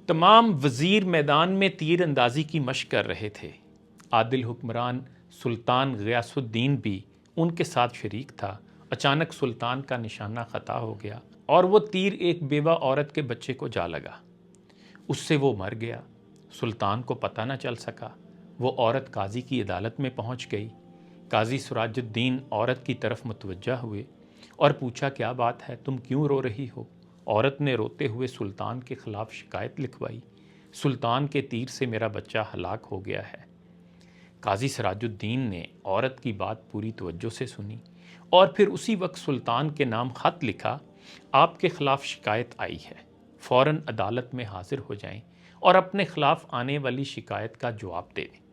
تمام وزیر میدان میں تیر اندازی کی مشق کر رہے تھے۔ عادل حکمران سلطان غیاث الدین بھی ان کے ساتھ شریک تھا۔ اچانک سلطان کا نشانہ خطا ہو گیا اور وہ تیر ایک بیوہ عورت کے بچے کو جا لگا۔ اس سے وہ مر گیا۔ سلطان کو پتہ نہ چل سکا۔ وہ عورت قاضی کی عدالت میں پہنچ گئی۔ قاضی سراج الدین عورت کی طرف متوجہ ہوئے اور پوچھا، کیا بات ہے، تم کیوں رو رہی ہو؟ عورت نے روتے ہوئے سلطان کے خلاف شکایت لکھوائی، سلطان کے تیر سے میرا بچہ ہلاک ہو گیا ہے۔ قاضی سراج الدین نے عورت کی بات پوری توجہ سے سنی اور پھر اسی وقت سلطان کے نام خط لکھا، آپ کے خلاف شکایت آئی ہے، فوراً عدالت میں حاضر ہو جائیں اور اپنے خلاف آنے والی شکایت کا جواب دے دیں۔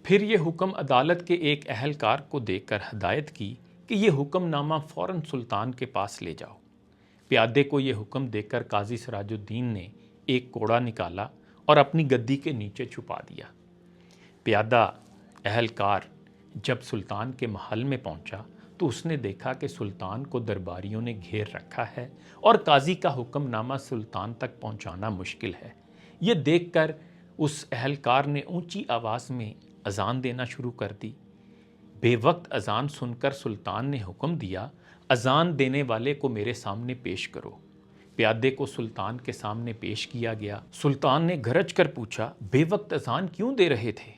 پھر یہ حکم عدالت کے ایک اہلکار کو دے کر ہدایت کی کہ یہ حکم نامہ فوراً سلطان کے پاس لے جاؤ۔ پیادے کو یہ حکم دے کر قاضی سراج الدین نے ایک کوڑا نکالا اور اپنی گدی کے نیچے چھپا دیا۔ پیادہ اہلکار جب سلطان کے محل میں پہنچا تو اس نے دیکھا کہ سلطان کو درباریوں نے گھیر رکھا ہے اور قاضی کا حکم نامہ سلطان تک پہنچانا مشکل ہے۔ یہ دیکھ کر اس اہلکار نے اونچی آواز میں اذان دینا شروع کر دی۔ بے وقت اذان سن کر سلطان نے حکم دیا، اذان دینے والے کو میرے سامنے پیش کرو۔ پیادے کو سلطان کے سامنے پیش کیا گیا۔ سلطان نے گرج کر پوچھا، بے وقت اذان کیوں دے رہے تھے؟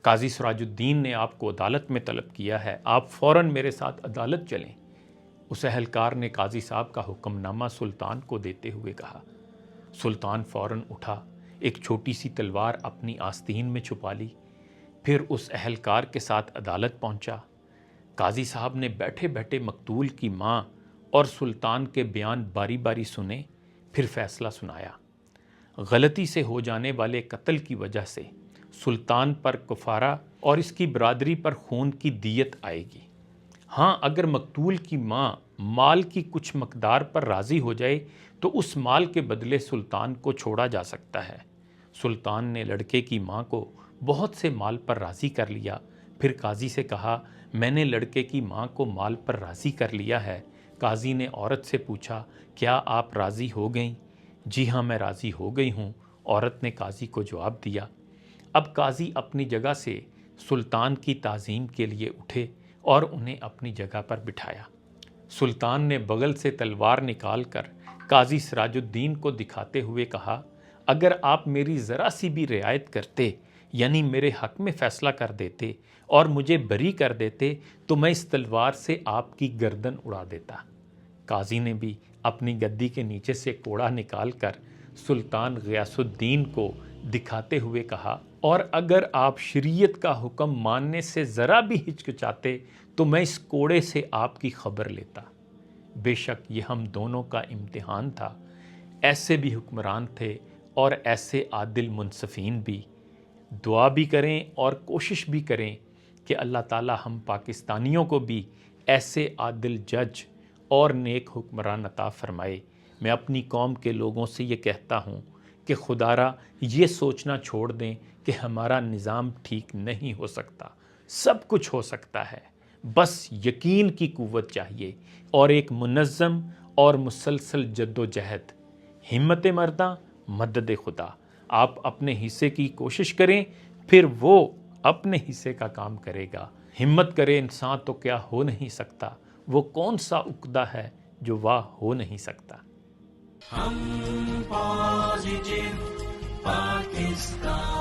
قاضی سراج الدین نے آپ کو عدالت میں طلب کیا ہے، آپ فوراً میرے ساتھ عدالت چلیں۔ اس اہلکار نے قاضی صاحب کا حکم نامہ سلطان کو دیتے ہوئے کہا۔ سلطان فوراً اٹھا، ایک چھوٹی سی تلوار اپنی آستین میں چھپا لی، پھر اس اہلکار کے ساتھ عدالت پہنچا۔ قاضی صاحب نے بیٹھے بیٹھے مقتول کی ماں اور سلطان کے بیان باری باری سنے، پھر فیصلہ سنایا۔ غلطی سے ہو جانے والے قتل کی وجہ سے سلطان پر کفارہ اور اس کی برادری پر خون کی دیت آئے گی۔ ہاں، اگر مقتول کی ماں مال کی کچھ مقدار پر راضی ہو جائے تو اس مال کے بدلے سلطان کو چھوڑا جا سکتا ہے۔ سلطان نے لڑکے کی ماں کو بہت سے مال پر راضی کر لیا، پھر قاضی سے کہا، میں نے لڑکے کی ماں کو مال پر راضی کر لیا ہے۔ قاضی نے عورت سے پوچھا، کیا آپ راضی ہو گئیں؟ جی ہاں، میں راضی ہو گئی ہوں، عورت نے قاضی کو جواب دیا۔ اب قاضی اپنی جگہ سے سلطان کی تعظیم کے لیے اٹھے اور انہیں اپنی جگہ پر بٹھایا۔ سلطان نے بغل سے تلوار نکال کر قاضی سراج الدین کو دکھاتے ہوئے کہا، اگر آپ میری ذرا سی بھی رعایت کرتے، یعنی میرے حق میں فیصلہ کر دیتے اور مجھے بری کر دیتے تو میں اس تلوار سے آپ کی گردن اڑا دیتا۔ قاضی نے بھی اپنی گدی کے نیچے سے کوڑا نکال کر سلطان غیاث الدین کو دکھاتے ہوئے کہا، اور اگر آپ شریعت کا حکم ماننے سے ذرا بھی ہچکچاتے تو میں اس کوڑے سے آپ کی خبر لیتا۔ بے شک یہ ہم دونوں کا امتحان تھا۔ ایسے بھی حکمران تھے اور ایسے عادل منصفین بھی۔ دعا بھی کریں اور کوشش بھی کریں کہ اللہ تعالی ہم پاکستانیوں کو بھی ایسے عادل جج اور نیک حکمران عطا فرمائے۔ میں اپنی قوم کے لوگوں سے یہ کہتا ہوں کہ خدارا یہ سوچنا چھوڑ دیں کہ ہمارا نظام ٹھیک نہیں ہو سکتا۔ سب کچھ ہو سکتا ہے، بس یقین کی قوت چاہیے اور ایک منظم اور مسلسل جد و جہد۔ ہمت مرداں مدد خدا۔ آپ اپنے حصے کی کوشش کریں، پھر وہ اپنے حصے کا کام کرے گا۔ ہمت کرے انسان تو کیا ہو نہیں سکتا، وہ کون سا عقدہ ہے جو واہ ہو نہیں سکتا۔ ہم پازیٹیو پاکستان